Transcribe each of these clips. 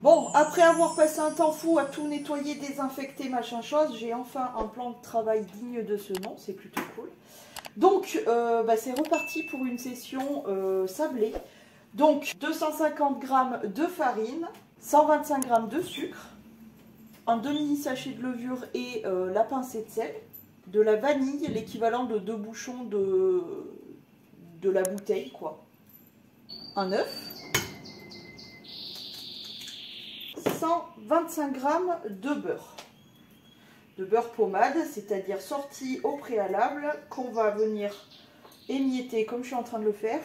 Bon, après avoir passé un temps fou à tout nettoyer, désinfecter, machin chose, j'ai enfin un plan de travail digne de ce nom, c'est plutôt cool. Donc, c'est reparti pour une session sablée. Donc, 250 g de farine, 125 g de sucre, un demi-sachet de levure et la pincée de sel, de la vanille, l'équivalent de 2 bouchons de la bouteille, quoi. Un œuf. 125 g de beurre. De beurre pommade, c'est-à-dire sorti au préalable, qu'on va venir émietter comme je suis en train de le faire.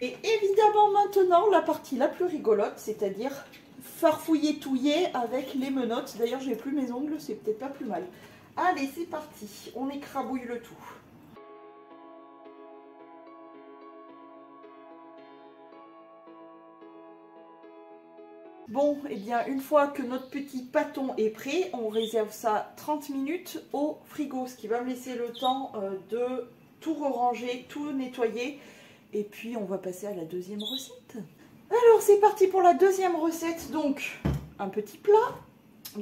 Et évidemment maintenant la partie la plus rigolote, c'est-à-dire farfouiller, touiller avec les menottes. D'ailleurs j'ai plus mes ongles, c'est peut-être pas plus mal. Allez, c'est parti, on écrabouille le tout. Bon, et bien une fois que notre petit pâton est prêt, on réserve ça 30 minutes au frigo, ce qui va me laisser le temps de tout ranger, tout nettoyer. Et puis on va passer à la deuxième recette. Alors c'est parti pour la deuxième recette. Donc un petit plat.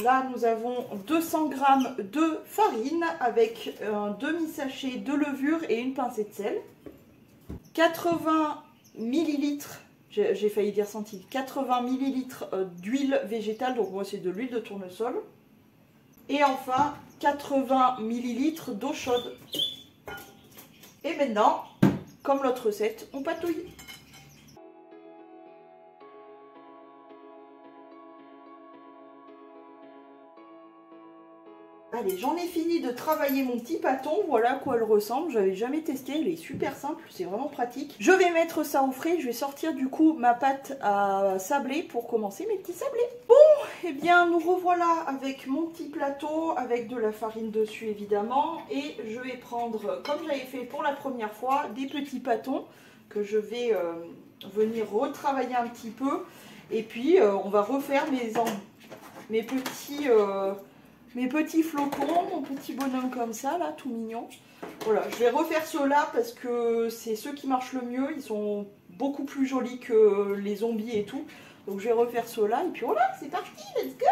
Là nous avons 200 g de farine avec un demi-sachet de levure et une pincée de sel. 80 ml. J'ai failli dire centilitres, 80 ml d'huile végétale, donc moi c'est de l'huile de tournesol. Et enfin 80 ml d'eau chaude. Et maintenant, comme l'autre recette, on patouille. Allez, j'en ai fini de travailler mon petit pâton, voilà à quoi elle ressemble, j'avais jamais testé, elle est super simple, c'est vraiment pratique. Je vais mettre ça au frais, je vais sortir du coup ma pâte à sabler pour commencer mes petits sablés. Bon, et bien nous revoilà avec mon petit plateau, avec de la farine dessus évidemment, et je vais prendre, comme j'avais fait pour la première fois, des petits pâtons que je vais venir retravailler un petit peu, et puis on va refaire mes petits flocons, mon petit bonhomme comme ça, là, tout mignon. Voilà, je vais refaire ceux-là parce que c'est ceux qui marchent le mieux. Ils sont beaucoup plus jolis que les zombies et tout. Donc je vais refaire ceux-là et puis voilà, c'est parti, let's go!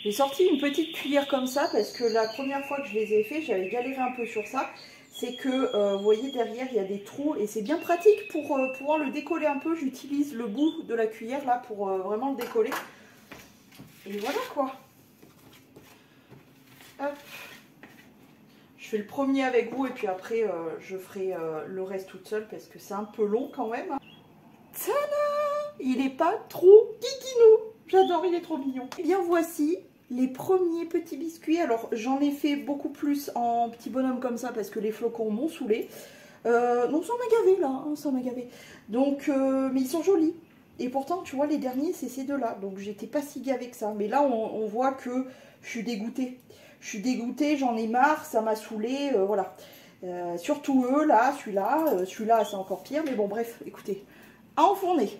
J'ai sorti une petite cuillère comme ça parce que la première fois que je les ai fait, j'avais galéré un peu sur ça. C'est que, vous voyez, derrière, il y a des trous et c'est bien pratique pour pouvoir le décoller un peu. J'utilise le bout de la cuillère là pour vraiment le décoller. Et voilà quoi. Hop. Je fais le premier avec vous et puis après je ferai le reste toute seule parce que c'est un peu long quand même. Tada! Il est pas trop kikinou. J'adore, il est trop mignon. Et bien voici les premiers petits biscuits. Alors j'en ai fait beaucoup plus en petits bonhommes comme ça parce que les flocons m'ont saoulé. Donc ça m'a gavé là, hein, ça m'a gavé. Donc, mais ils sont jolis. Et pourtant tu vois les derniers c'est ces deux-là. Donc j'étais pas si gavée que ça. Mais là on voit que je suis dégoûtée. Je suis dégoûtée, j'en ai marre, ça m'a saoulée, voilà. Surtout eux, là, celui-là c'est encore pire, mais bon, bref, écoutez, à enfourner.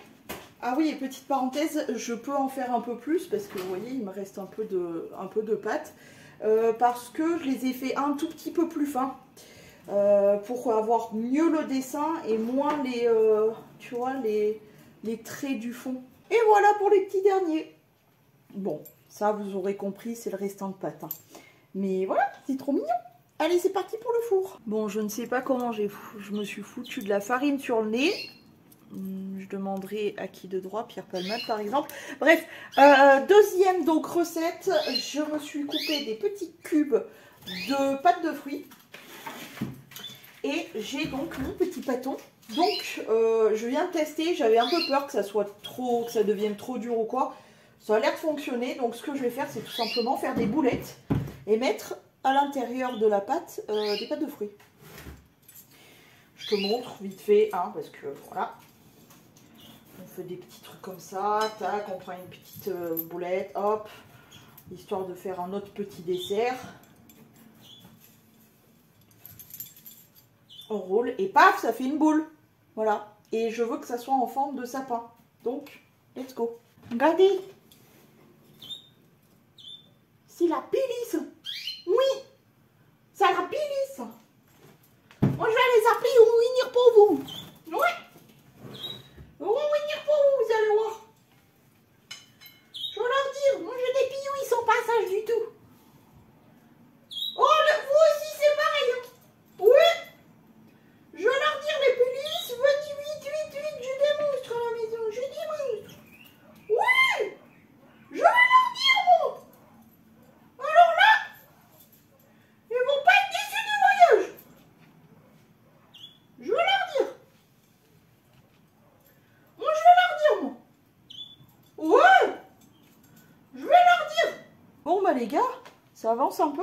Ah oui, et petite parenthèse, je peux en faire un peu plus, parce que vous voyez, il me reste un peu de pâte, parce que je les ai fait un tout petit peu plus fins, pour avoir mieux le dessin et moins les, tu vois, les traits du fond. Et voilà pour les petits derniers. Bon, ça, vous aurez compris, c'est le restant de pâte, hein. Mais voilà, c'est trop mignon. Allez, c'est parti pour le four. Bon, je ne sais pas comment je me suis foutu de la farine sur le nez. Je demanderai à qui de droit, Pierre Palmade par exemple. Bref, deuxième donc recette, je me suis coupé des petits cubes de pâte de fruits. Et j'ai donc mon petit pâton. Donc, je viens de tester, j'avais un peu peur que ça soit trop, que ça devienne trop dur ou quoi. Ça a l'air de fonctionner, donc ce que je vais faire, c'est tout simplement faire des boulettes et mettre à l'intérieur de la pâte des pâtes de fruits. Je te montre vite fait, hein, parce que voilà. On fait des petits trucs comme ça, tac, on prend une petite boulette, hop, histoire de faire un autre petit dessert. On roule et paf, ça fait une boule. Voilà. Et je veux que ça soit en forme de sapin. Donc, let's go. Regardez. C'est la pélisse. Oui, c'est la pélisse. Moi, je vais les appeler, ils vont venir pour vous. Ouais. Ils vont venir pour vous, vous allez voir. Je la Bon bah les gars, ça avance un peu.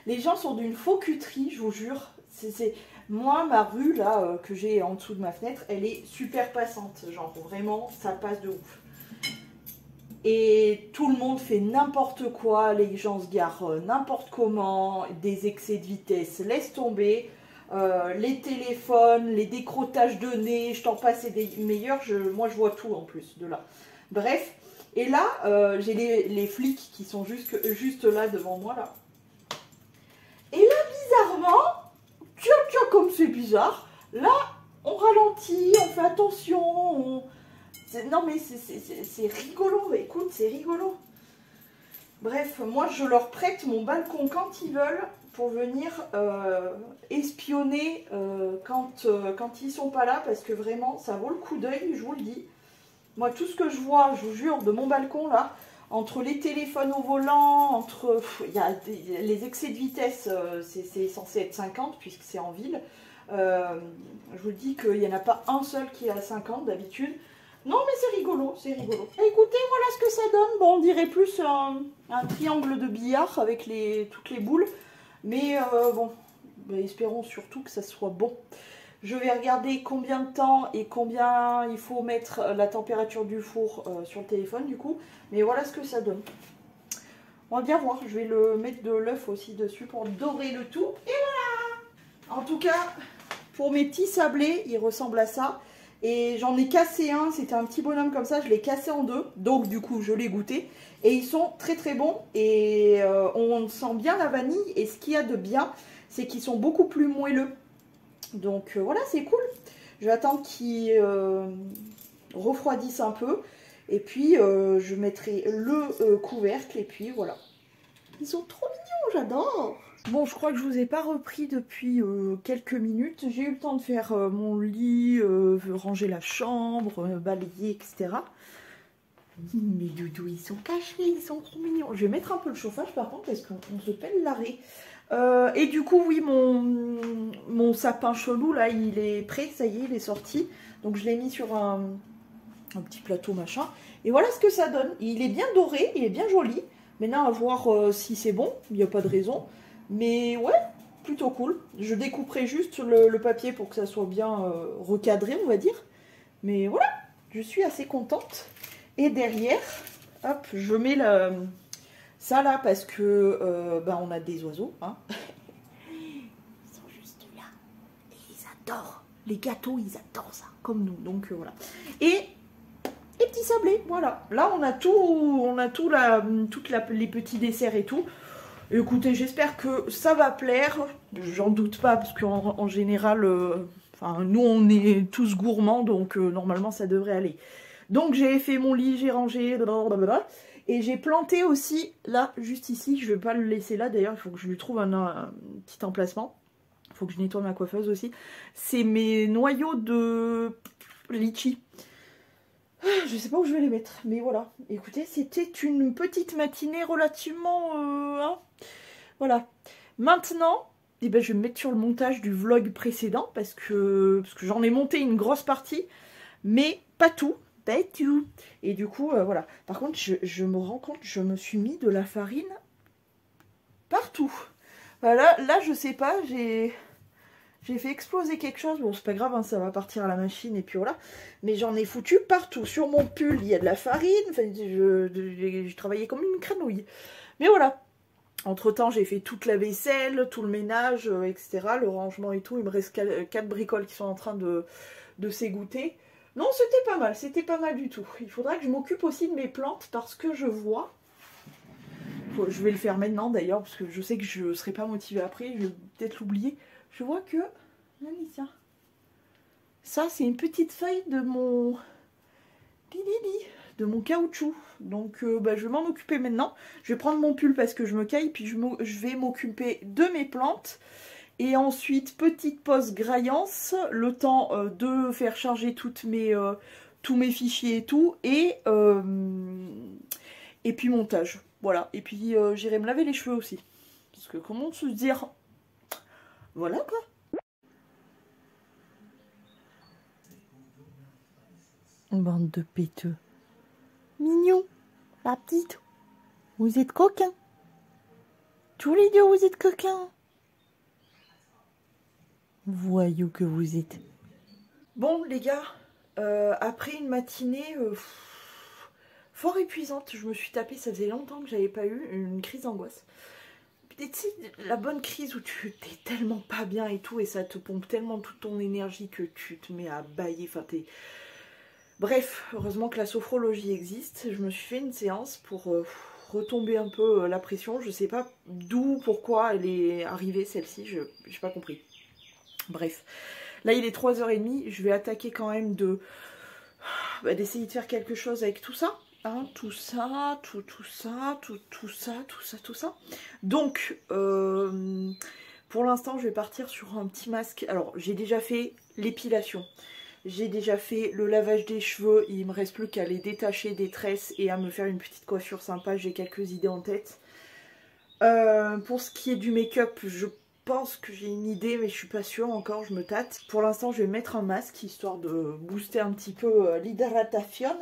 Les gens sont d'une faux cuterie, je vous jure. Moi, ma rue, là, que j'ai en dessous de ma fenêtre, elle est super passante. Genre, vraiment, ça passe de ouf. Et tout le monde fait n'importe quoi. Les gens se garent n'importe comment. Des excès de vitesse, laisse tomber. Les téléphones, les décrottages de nez, je t'en passe, c'est des meilleurs. Moi, je vois tout en plus de là. Bref. Et là, j'ai les flics qui sont juste là devant moi, là. Et là, bizarrement, tiens, comme c'est bizarre, là, on ralentit, on fait attention, non mais c'est rigolo, écoute, c'est rigolo. Bref, moi, je leur prête mon balcon quand ils veulent pour venir espionner quand ils sont pas là, parce que vraiment, ça vaut le coup d'œil, je vous le dis. Moi, tout ce que je vois, je vous jure, de mon balcon, là, entre les téléphones au volant, entre les excès de vitesse, c'est censé être 50 puisque c'est en ville. Je vous dis qu'il n'y en a pas un seul qui est à 50 d'habitude. Non mais c'est rigolo, c'est rigolo. Écoutez, voilà ce que ça donne. Bon, on dirait plus un triangle de billard avec toutes les boules. Mais bon, espérons surtout que ça soit bon. Je vais regarder combien de temps et combien il faut mettre la température du four sur le téléphone du coup. Mais voilà ce que ça donne. On va bien voir. Je vais le mettre de l'œuf aussi dessus pour dorer le tout. Et voilà. En tout cas, pour mes petits sablés, ils ressemblent à ça. Et j'en ai cassé un. C'était un petit bonhomme comme ça. Je l'ai cassé en deux. Donc du coup, je l'ai goûté. Et ils sont très très bons. Et on sent bien la vanille. Et ce qu'il y a de bien, c'est qu'ils sont beaucoup plus moelleux. Donc voilà, c'est cool. Je vais attendre qu'ils refroidissent un peu. Et puis je mettrai le couvercle. Et puis voilà. Ils sont trop mignons, j'adore. Bon, je crois que je vous ai pas repris depuis quelques minutes. J'ai eu le temps de faire mon lit, ranger la chambre, balayer, etc. Mes doudous, ils sont cachés, ils sont trop mignons. Je vais mettre un peu le chauffage par contre parce qu'on se pèle l'arrêt. Et du coup, oui, mon sapin chelou, là, il est prêt, ça y est, il est sorti. Donc je l'ai mis sur un petit plateau, machin. Et voilà ce que ça donne. Il est bien doré, il est bien joli. Maintenant, à voir si c'est bon, il n'y a pas de raison. Mais ouais, plutôt cool. Je découperai juste le papier pour que ça soit bien recadré, on va dire. Mais voilà, je suis assez contente. Et derrière, hop, je mets ça là parce que on a des oiseaux. Hein. Ils sont juste là. Et ils adorent. Les gâteaux, ils adorent ça, comme nous. Donc voilà. Et les petits sablés, voilà. Là, on a toutes les petits desserts et tout. Écoutez, j'espère que ça va plaire. J'en doute pas, parce qu'en général, nous, on est tous gourmands, donc normalement, ça devrait aller. Donc, j'ai fait mon lit, j'ai rangé, blablabla. Et j'ai planté aussi, là, juste ici. Je vais pas le laisser là, d'ailleurs, il faut que je lui trouve un petit emplacement. Il faut que je nettoie ma coiffeuse aussi. C'est mes noyaux de litchi. Je sais pas où je vais les mettre, mais voilà. Écoutez, c'était une petite matinée relativement... Voilà. Maintenant, je vais me mettre sur le montage du vlog précédent parce que j'en ai monté une grosse partie, mais pas tout. Pas tout. Et du coup, voilà. Par contre, je me rends compte, je me suis mis de la farine partout. Voilà, là, je sais pas, j'ai fait exploser quelque chose. Bon, c'est pas grave, hein, ça va partir à la machine et puis voilà. Mais j'en ai foutu partout. Sur mon pull, il y a de la farine. Enfin, je travaillais comme une grenouille. Mais voilà. Entre temps, j'ai fait toute la vaisselle, tout le ménage, etc. Le rangement et tout. Il me reste 4 bricoles qui sont en train de s'égoutter. Non, c'était pas mal du tout. Il faudra que je m'occupe aussi de mes plantes parce que je vois... Je vais le faire maintenant d'ailleurs parce que je sais que je ne serai pas motivée après. Je vais peut-être l'oublier. Je vois que... Ça, c'est une petite feuille de mon... de mon caoutchouc. Donc, je vais m'en occuper maintenant. Je vais prendre mon pull parce que je me caille. Puis, je vais m'occuper de mes plantes. Et ensuite, petite pause graillance. Le temps de faire charger tous mes fichiers et tout. Et puis, montage. Voilà. Et puis, j'irai me laver les cheveux aussi. Parce que comment se dire... Voilà, quoi. Bande de péteux. Mignon, la petite. Vous êtes coquins. Tous les deux, vous êtes coquins. Voyons que vous êtes. Bon, les gars, après une matinée fort épuisante, je me suis tapée, ça faisait longtemps que j'avais pas eu une crise d'angoisse. Tu sais, la bonne crise où tu t'es tellement pas bien et tout, et ça te pompe tellement toute ton énergie que tu te mets à bâiller, enfin t'es... Bref, heureusement que la sophrologie existe. Je me suis fait une séance pour retomber un peu la pression. Je sais pas d'où, pourquoi elle est arrivée celle-ci, j'ai pas compris. Bref, là il est 3h30, je vais attaquer quand même d'essayer de faire quelque chose avec tout ça. Hein, tout ça, tout ça, tout ça. Donc, pour l'instant, je vais partir sur un petit masque. Alors, j'ai déjà fait l'épilation. J'ai déjà fait le lavage des cheveux. Il me reste plus qu'à les détacher des tresses et à me faire une petite coiffure sympa. J'ai quelques idées en tête. Pour ce qui est du make-up, je pense que j'ai une idée, mais je suis pas sûre encore, je me tâte. Pour l'instant, je vais mettre un masque, histoire de booster un petit peu l'hydratation.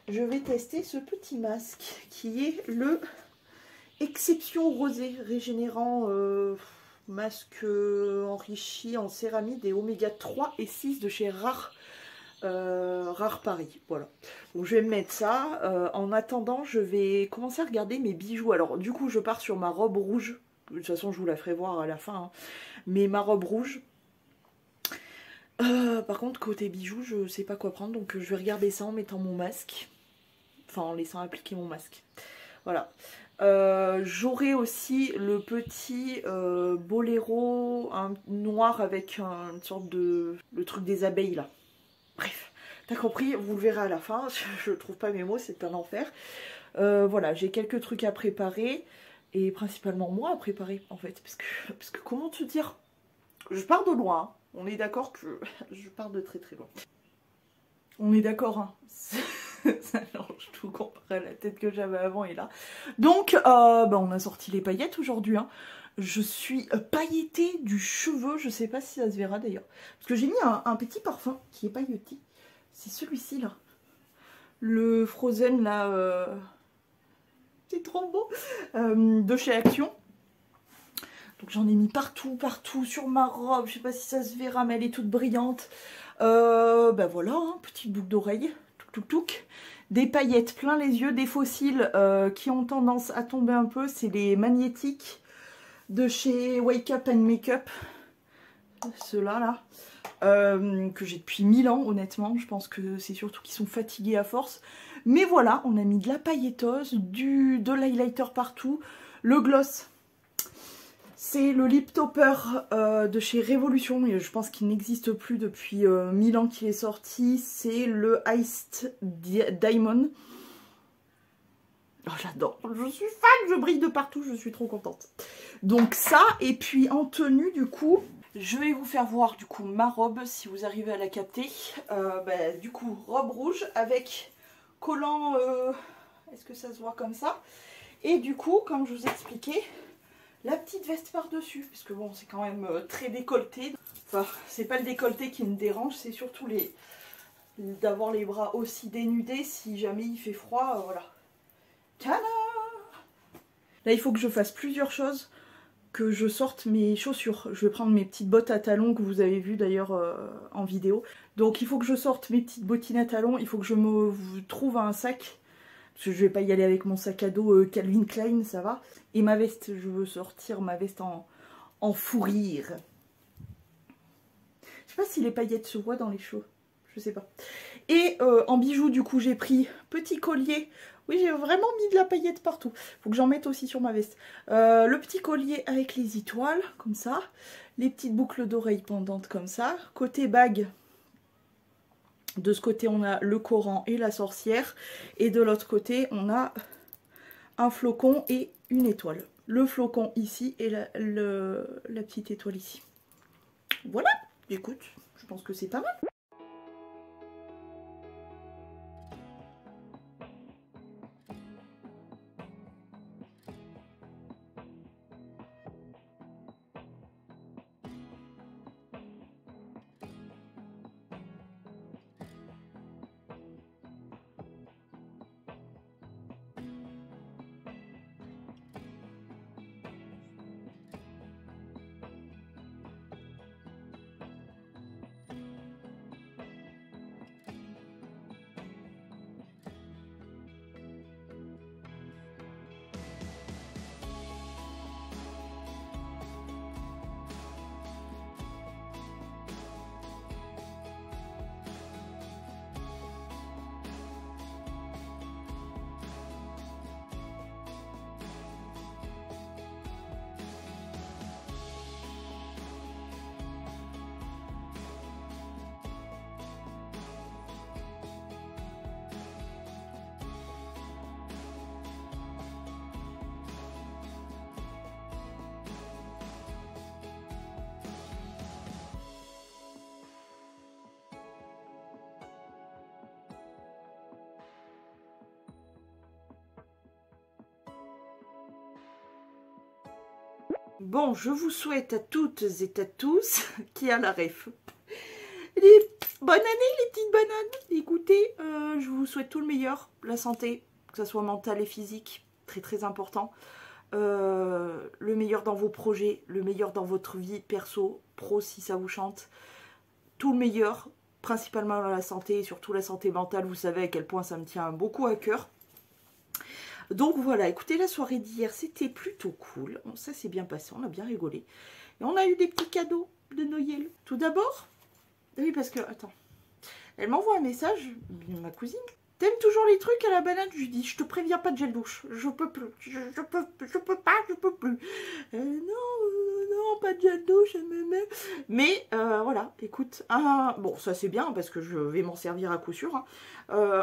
Je vais tester ce petit masque, qui est le Exception Rosé, régénérant masque enrichi en céramide et oméga 3 et 6 de chez Rare Paris. Voilà. Donc je vais me mettre ça. En attendant, je vais commencer à regarder mes bijoux. Alors du coup, je pars sur ma robe rouge. De toute façon, je vous la ferai voir à la fin. Hein. Mais ma robe rouge. Par contre, côté bijoux, je sais pas quoi prendre. Donc je vais regarder ça en mettant mon masque. Enfin, en laissant appliquer mon masque. Voilà. J'aurai aussi le petit boléro noir avec une sorte de... le truc des abeilles là. Bref, t'as compris, vous le verrez à la fin, je trouve pas mes mots, c'est un enfer. Voilà, j'ai quelques trucs à préparer, et principalement moi à préparer en fait, parce que comment te dire, je pars de loin, hein. On est d'accord que je pars de très très loin. On est d'accord, hein. Ça change tout comparé à la tête que j'avais avant et là. Donc, on a sorti les paillettes aujourd'hui, hein. Je suis pailletée du cheveu, je sais pas si ça se verra d'ailleurs. Parce que j'ai mis un petit parfum qui est pailleté. C'est celui-ci là. Le Frozen là, c'est trop beau. De chez Action. Donc j'en ai mis partout, sur ma robe. Je sais pas si ça se verra, mais elle est toute brillante. Voilà, hein, petite boucle d'oreille. Touc. Des paillettes plein les yeux, des fossiles qui ont tendance à tomber un peu. C'est les magnétiques de chez Wake Up and Make Up. Ceux-là, là. Que j'ai depuis 1000 ans, honnêtement. Je pense que c'est surtout qu'ils sont fatigués à force. Mais voilà, on a mis de la pailletteuse, de l'highlighter partout. Le gloss, c'est le lip topper de chez Révolution. Et je pense qu'il n'existe plus depuis 1000 ans qu'il est sorti. C'est le Iced Diamond. Oh, j'adore, je suis fan, je brille de partout, je suis trop contente. Donc ça, et puis en tenue du coup, je vais vous faire voir du coup ma robe si vous arrivez à la capter. Du coup, robe rouge avec collant, est-ce que ça se voit comme ça? Et du coup, comme je vous expliquais, la petite veste par-dessus, parce que bon, c'est quand même très décolleté. Enfin, c'est pas le décolleté qui me dérange, c'est surtout d'avoir les bras aussi dénudés si jamais il fait froid, voilà. Tada! Là, il faut que je fasse plusieurs choses, que je sorte mes chaussures. Je vais prendre mes petites bottes à talons que vous avez vues d'ailleurs en vidéo. Donc il faut que je sorte mes petites bottines à talons, il faut que je me trouve un sac. Parce que je vais pas y aller avec mon sac à dos Calvin Klein, ça va. Et ma veste, je veux sortir ma veste en fourrure. Je sais pas si les paillettes se voient dans les cheveux, je sais pas. Et en bijoux, du coup, j'ai pris petit collier. Oui, j'ai vraiment mis de la paillette partout. Faut que j'en mette aussi sur ma veste. Le petit collier avec les étoiles, comme ça. Les petites boucles d'oreilles pendantes, comme ça. Côté bague, de ce côté, on a le Coran et la sorcière. Et de l'autre côté, on a un flocon et une étoile. Le flocon ici et la petite étoile ici. Voilà, écoute, je pense que c'est pas mal. Bon, je vous souhaite à toutes et à tous qui a la ref. Les bonne année les petites bananes. Écoutez, je vous souhaite tout le meilleur, la santé, que ce soit mentale et physique, très très important. Le meilleur dans vos projets, le meilleur dans votre vie perso, pro si ça vous chante. Tout le meilleur, principalement dans la santé et surtout la santé mentale. Vous savez à quel point ça me tient beaucoup à cœur. Donc voilà, écoutez, la soirée d'hier, c'était plutôt cool. Bon, ça s'est bien passé, on a bien rigolé. Et on a eu des petits cadeaux de Noël. Tout d'abord, oui, parce que, attends, elle m'envoie un message, ma cousine. T'aimes toujours les trucs à la banane? Je lui dis, je te préviens pas de gel douche. Je peux plus. Je peux plus. Non, pas de gel douche. Mais voilà, écoute, bon, ça c'est bien parce que je vais m'en servir à coup sûr. Hein.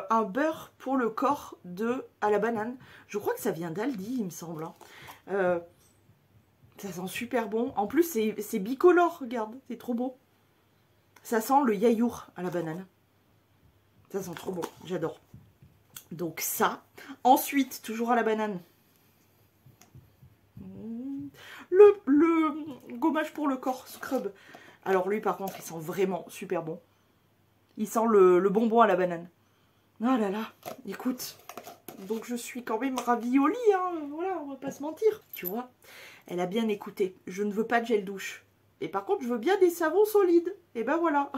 Un beurre pour le corps à la banane. Je crois que ça vient d'Aldi, il me semble. Hein. Ça sent super bon. En plus, c'est bicolore, regarde, c'est trop beau. Ça sent le yaourt à la banane. Ça sent trop bon, j'adore. Donc ça. Ensuite, toujours à la banane. Le gommage pour le corps, scrub. Alors lui, par contre, il sent vraiment super bon. Il sent le bonbon à la banane. Ah là là, écoute. Donc je suis quand même ravie au lit, hein. Voilà, on va pas se mentir. Tu vois, elle a bien écouté. Je ne veux pas de gel douche. Et par contre, je veux bien des savons solides. Et ben voilà.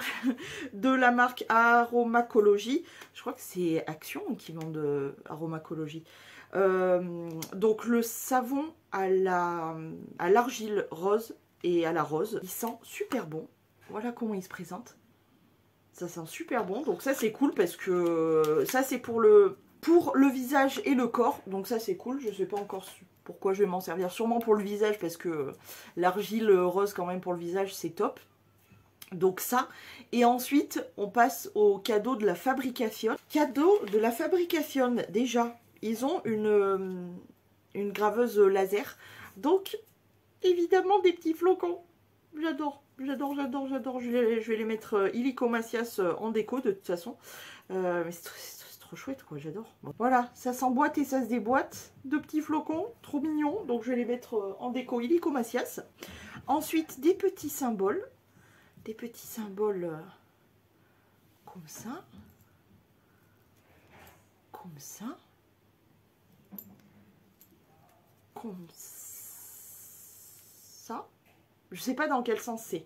De la marque Aromacologie. Je crois que c'est Action qui vend de Aromacologie. Donc le savon à l'argile rose et à la rose. Il sent super bon. Voilà comment il se présente. Ça sent super bon. Donc ça c'est cool parce que ça c'est pour le visage et le corps. Donc ça c'est cool. Je sais pas encore pourquoi je vais m'en servir. Sûrement pour le visage parce que l'argile rose quand même pour le visage c'est top. Donc ça. Et ensuite on passe au cadeau de la Fabrication. Cadeau de la Fabrication. Déjà ils ont une graveuse laser. Donc évidemment des petits flocons. J'adore. J'adore. Je vais les mettre illico macias en déco de toute façon. Mais c'est trop chouette quoi, j'adore. Bon, voilà, ça s'emboîte et ça se déboîte. De petits flocons, trop mignons. Donc je vais les mettre en déco illico macias. Ensuite, des petits symboles. Des petits symboles comme ça. Comme ça. Comme ça. Je sais pas dans quel sens c'est.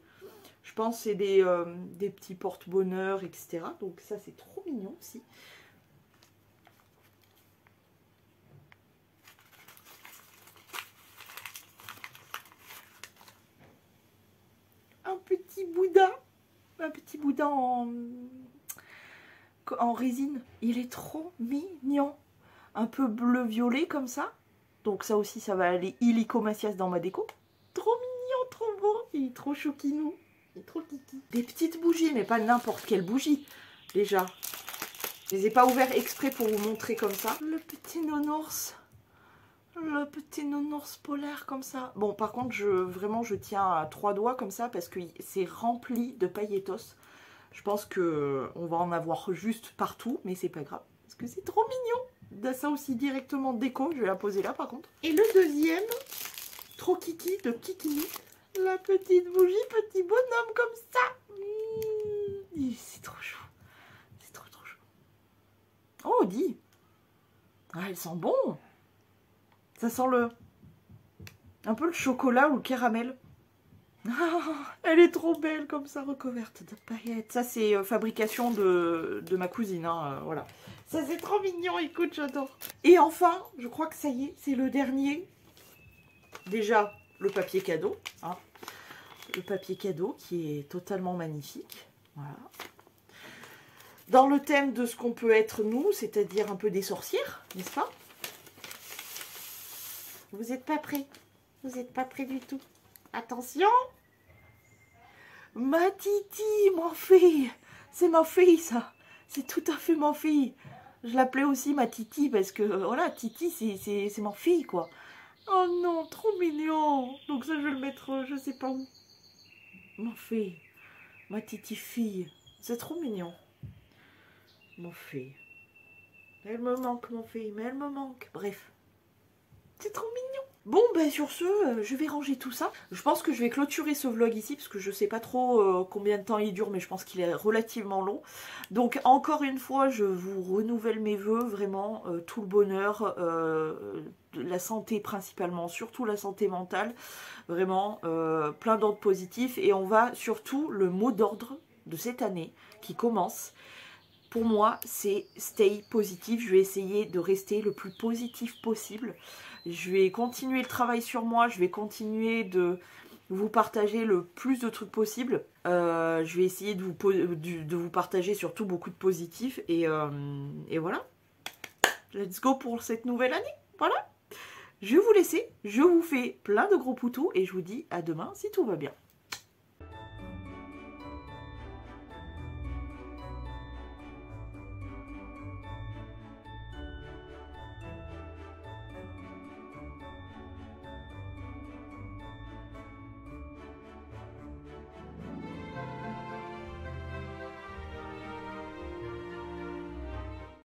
Je pense que c'est des petits porte-bonheur, etc. Donc ça, c'est trop mignon aussi. Un petit Bouddha. Un petit Bouddha en résine. Il est trop mignon. Un peu bleu-violet comme ça. Donc ça aussi, ça va aller illico macias dans ma déco. Trop mignon, trop beau. Il est trop chouquinou. Il est trop kiki. Des petites bougies, mais pas n'importe quelle bougie. Déjà. Je les ai pas ouverts exprès pour vous montrer comme ça. Le petit nounours. Le petit nounours polaire comme ça. Bon, par contre, vraiment, je tiens à 3 doigts comme ça parce que c'est rempli de pailletos. Je pense que on va en avoir juste partout, mais c'est pas grave. Parce que c'est trop mignon. Ça aussi directement déco. Je vais la poser là, par contre. Et le deuxième, trop kiki de Kikini. La petite bougie, petit bonhomme comme ça. C'est trop chou. C'est trop chou. Oh, dis. Ah, elle sent bon. Ça sent un peu le chocolat ou le caramel. Ah, elle est trop belle comme ça, recouverte de paillettes. Ça, c'est fabrication de ma cousine. Hein, voilà. Ça, c'est trop mignon. Écoute, j'adore. Et enfin, je crois que ça y est, c'est le dernier. Déjà, le papier cadeau. Hein. Le papier cadeau qui est totalement magnifique. Voilà. Dans le thème de ce qu'on peut être nous, c'est-à-dire un peu des sorcières, n'est-ce pas? Vous n'êtes pas prêts? Vous n'êtes pas prêts du tout. Attention! Ma Titi, ma fille! C'est ma fille, ça! C'est tout à fait ma fille! Je l'appelais aussi ma Titi parce que, voilà, Titi, c'est ma fille, quoi. Oh non, trop mignon! Donc ça, je vais le mettre, je sais pas où. Ma fille. Ma Titi fille. C'est trop mignon. Ma fille. Elle me manque, mon fille, mais elle me manque. Bref. C'est trop mignon. Bon, ben sur ce, je vais ranger tout ça. Je pense que je vais clôturer ce vlog ici, parce que je sais pas trop combien de temps il dure, mais je pense qu'il est relativement long. Donc, encore une fois, je vous renouvelle mes vœux, vraiment, tout le bonheur, la santé principalement, surtout la santé mentale, vraiment, plein d'ordres positifs. Et on va surtout, le mot d'ordre de cette année, qui commence, pour moi, c'est stay positif. Je vais essayer de rester le plus positif possible. Je vais continuer le travail sur moi. Je vais continuer de vous partager le plus de trucs possible. Je vais essayer de vous partager surtout beaucoup de positifs. Et voilà. Let's go pour cette nouvelle année. Voilà. Je vais vous laisser. Je vous fais plein de gros poutous. Et je vous dis à demain si tout va bien.